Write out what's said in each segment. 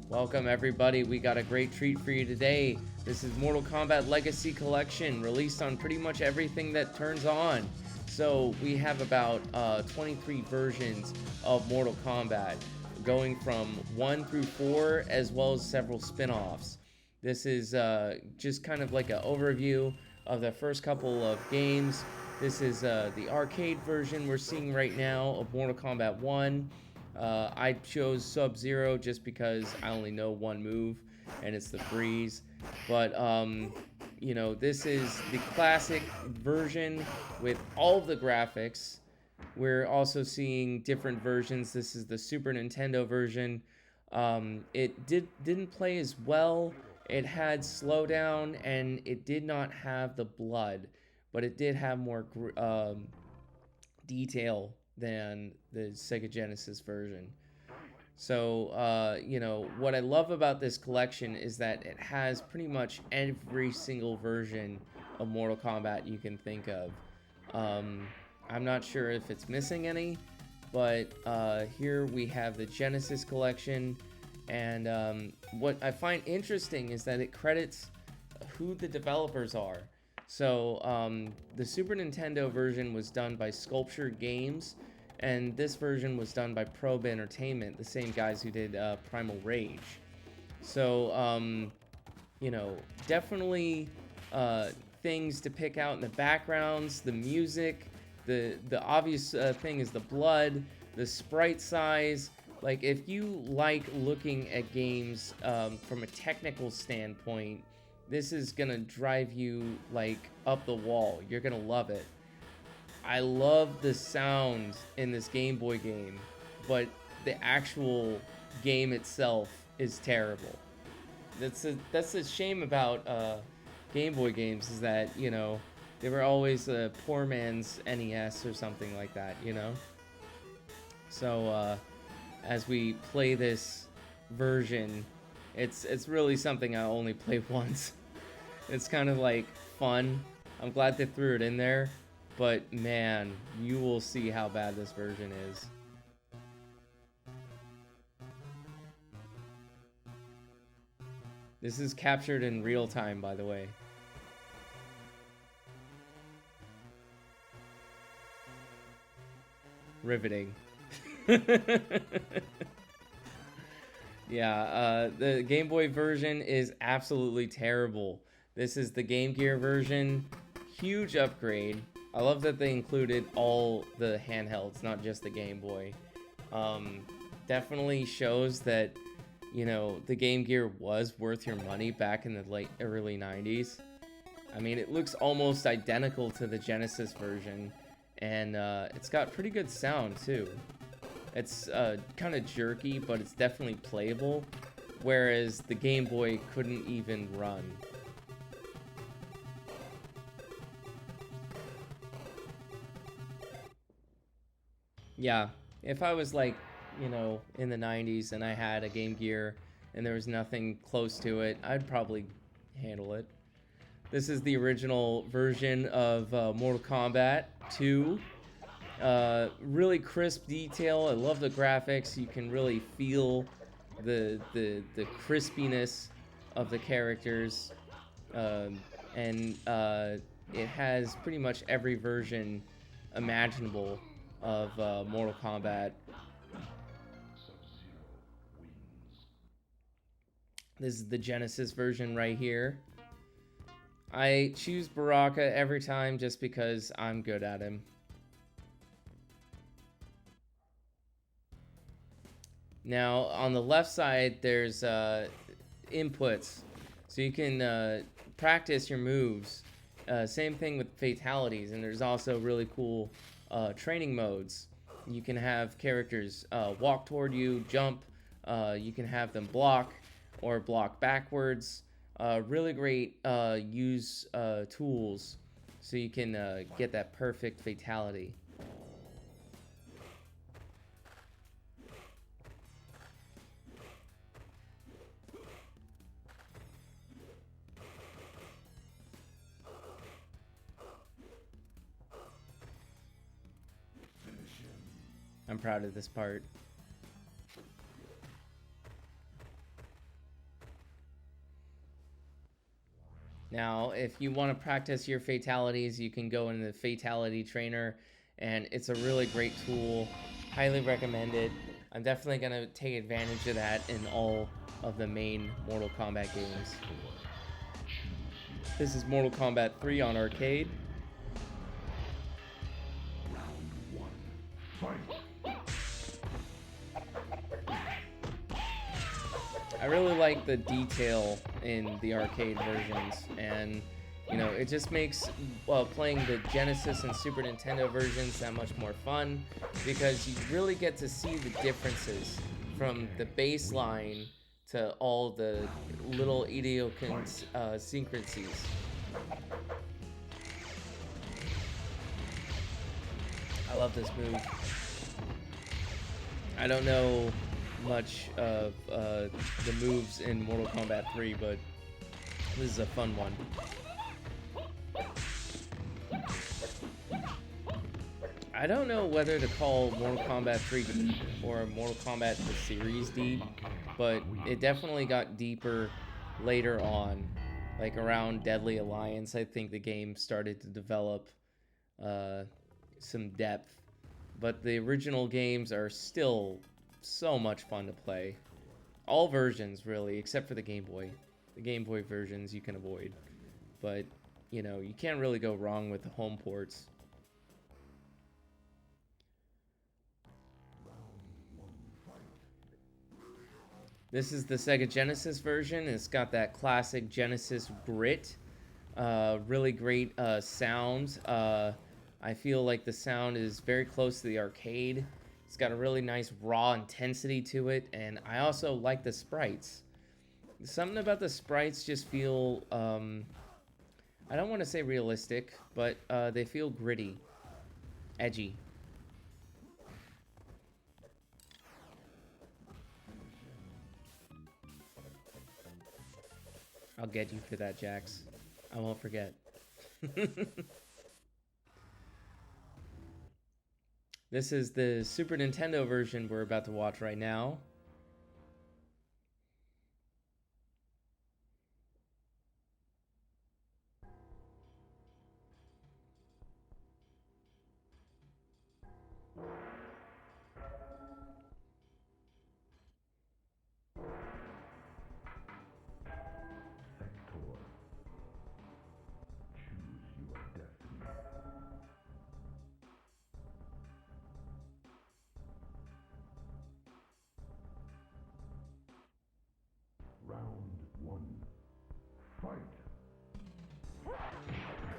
Welcome everybody, we got a great treat for you today. This is Mortal Kombat Legacy Collection, released on pretty much everything that turns on. So we have about 23 versions of Mortal Kombat, going from 1 through 4, as well as several spin-offs. This is just kind of like an overview of the first couple of games. This is the arcade version we're seeing right now of Mortal Kombat 1. I chose Sub-Zero just because I only know one move, and it's the freeze. But, this is the classic version with all of the graphics. We're also seeing different versions. This is the Super Nintendo version. It didn't play as well. It had slowdown, and it did not have the blood, but it did have more detail than the Sega Genesis version. So, what I love about this collection is that it has pretty much every single version of Mortal Kombat you can think of. I'm not sure if it's missing any, but here we have the Genesis collection. And what I find interesting is that it credits who the developers are. So the Super Nintendo version was done by Sculpture Games, and this version was done by Probe Entertainment, the same guys who did Primal Rage. So, definitely things to pick out in the backgrounds, the music, the obvious thing is the blood, the sprite size. Like, if you like looking at games from a technical standpoint, this is gonna drive you like up the wall. You're gonna love it. I love the sound in this Game Boy game, but the actual game itself is terrible. That's a shame about Game Boy games, is that, they were always a poor man's NES or something like that, So as we play this version, it's really something I only play once. It's kind of like fun. I'm glad they threw it in there, but man, you will see how bad this version is. This is captured in real time, by the way. Riveting. Yeah, the Game Boy version is absolutely terrible. This is the Game Gear version. Huge upgrade. I love that they included all the handhelds, not just the Game Boy. Definitely shows that, the Game Gear was worth your money back in the early 90s. I mean, it looks almost identical to the Genesis version, and it's got pretty good sound too. It's kind of jerky, but it's definitely playable, whereas the Game Boy couldn't even run. Yeah, if I was like, in the 90s and I had a Game Gear and there was nothing close to it, I'd probably handle it. This is the original version of Mortal Kombat 2. Really crisp detail. I love the graphics. You can really feel the crispiness of the characters, and it has pretty much every version imaginable of Mortal Kombat. This is the Genesis version right here. I choose Baraka every time just because I'm good at him. Now, on the left side, there's inputs, so you can practice your moves. Same thing with fatalities, and there's also really cool training modes. You can have characters walk toward you, jump, you can have them block or block backwards. Really great use tools so you can get that perfect fatality. I'm proud of this part. Now, if you want to practice your fatalities, you can go into the Fatality Trainer, and it's a really great tool. Highly recommend it. I'm definitely going to take advantage of that in all of the main Mortal Kombat games. This is Mortal Kombat 3 on arcade. I really like the detail in the arcade versions, and you know, it just makes playing the Genesis and Super Nintendo versions that much more fun, because you really get to see the differences from the baseline to all the little idiosyncrasies. I love this move. I don't know much of the moves in Mortal Kombat 3, but this is a fun one. I don't know whether to call Mortal Kombat 3 deep or Mortal Kombat the series deep, but it definitely got deeper later on. Like around Deadly Alliance, I think the game started to develop some depth. But the original games are still so much fun to play. All versions, really, except for the Game Boy. The Game Boy versions you can avoid. But, you know, you can't really go wrong with the home ports. This is the Sega Genesis version. It's got that classic Genesis grit. Really great sound. I feel like the sound is very close to the arcade. It's got a really nice raw intensity to it, and I also like the sprites. Something about the sprites just feel, I don't want to say realistic, but they feel gritty, edgy. I'll get you for that, Jax. I won't forget. This is the Super Nintendo version we're about to watch right now.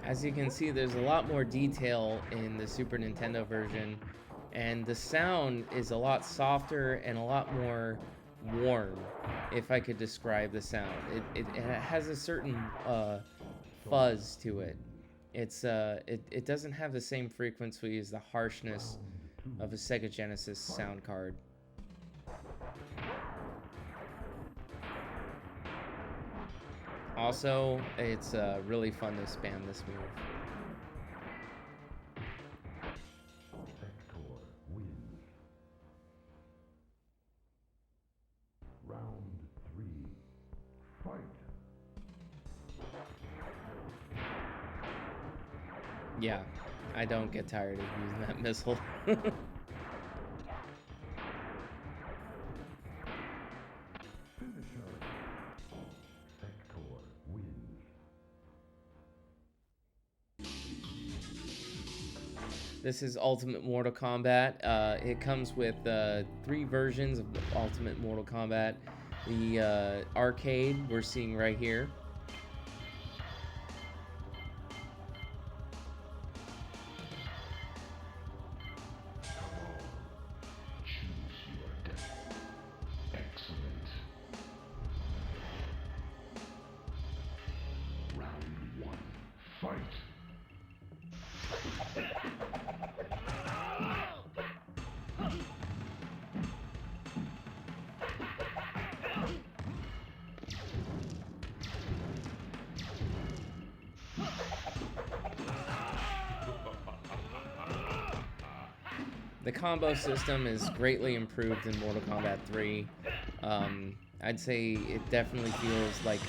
As you can see, there's a lot more detail in the Super Nintendo version, and the sound is a lot softer and a lot more warm, if I could describe the sound. It has a certain fuzz to it. It doesn't have the same frequency as the harshness of a Sega Genesis sound card. Also, it's really fun to spam this move. Round 3. Fight. Yeah, I don't get tired of using that missile. This is Ultimate Mortal Kombat. It comes with 3 versions of Ultimate Mortal Kombat. The arcade we're seeing right here. Excellent. Round 1. Fight. The combo system is greatly improved in Mortal Kombat 3. I'd say it definitely feels like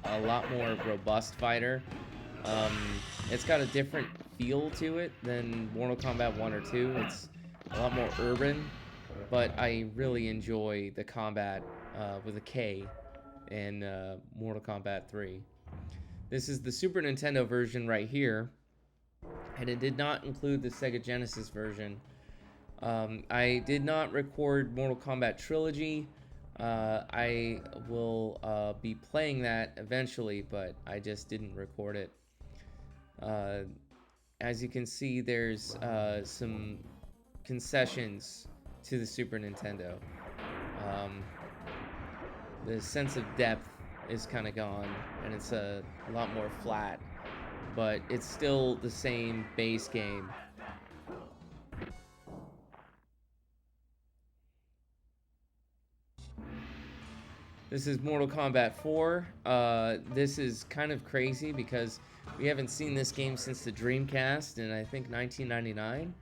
a lot more robust fighter. Um, it's got a different feel to it than Mortal Kombat 1 or 2. It's a lot more urban, but I really enjoy the combat with a K in Mortal Kombat 3. This is the Super Nintendo version right here, and it did not include the Sega Genesis version. I did not record Mortal Kombat Trilogy. I will be playing that eventually, but I just didn't record it. As you can see, there's some concessions to the Super Nintendo. The sense of depth is kind of gone, and it's a lot more flat, but it's still the same base game. This is Mortal Kombat 4. This is kind of crazy because we haven't seen this game since the Dreamcast in, I think, 1999.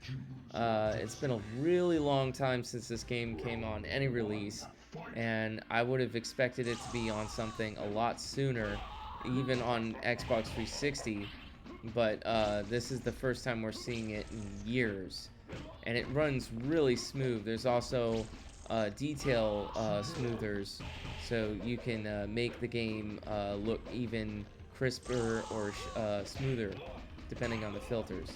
It's been a really long time since this game came on any release, and I would have expected it to be on something a lot sooner, even on Xbox 360, but this is the first time we're seeing it in years, and it runs really smooth. There's also detail smoothers, so you can make the game look even crisper or smoother, depending on the filters.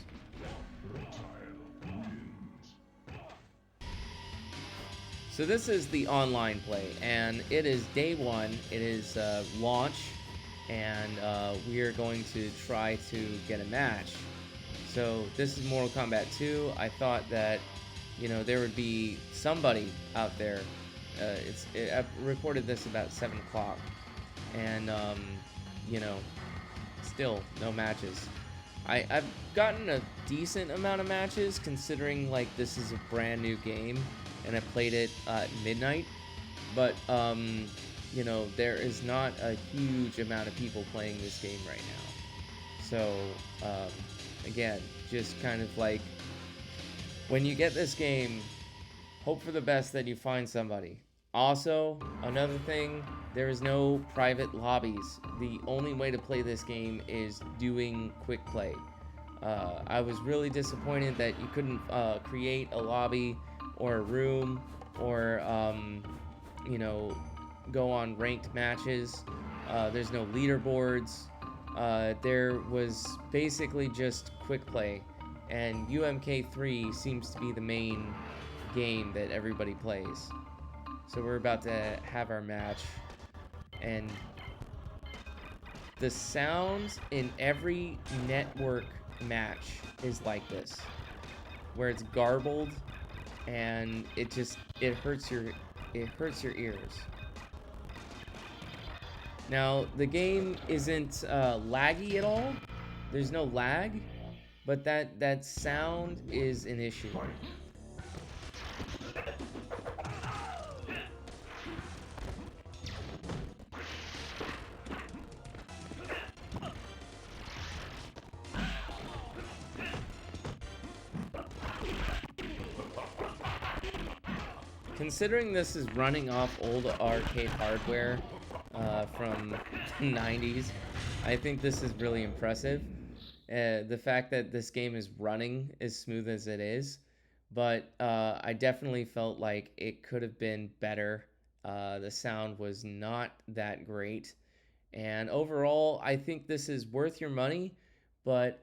So this is the online play, and it is day one. It is launch, and we are going to try to get a match. So this is Mortal Kombat 2. I thought that, you know, there would be somebody out there. I recorded this about 7 o'clock, and you know, still no matches. I've gotten a decent amount of matches, considering like this is a brand new game and I played it at midnight, but you know, there is not a huge amount of people playing this game right now. So again, just kind of like, when you get this game, hope for the best that you find somebody. Also, another thing, there is no private lobbies. The only way to play this game is doing quick play. I was really disappointed that you couldn't create a lobby or a room, or you know, go on ranked matches. There's no leaderboards. There was basically just quick play, and UMK3 seems to be the main game that everybody plays. So we're about to have our match, and the sound in every network match is like this, where it's garbled, and it hurts your ears. Now the game isn't laggy at all. There's no lag, but that sound is an issue. Considering this is running off old arcade hardware from the 90s, I think this is really impressive. The fact that this game is running as smooth as it is, but I definitely felt like it could have been better. The sound was not that great, and overall, I think this is worth your money, but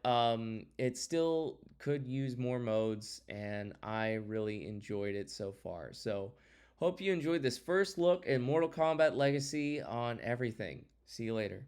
it still could use more modes, and I really enjoyed it so far. So, hope you enjoyed this first look at Mortal Kombat Legacy on everything. See you later.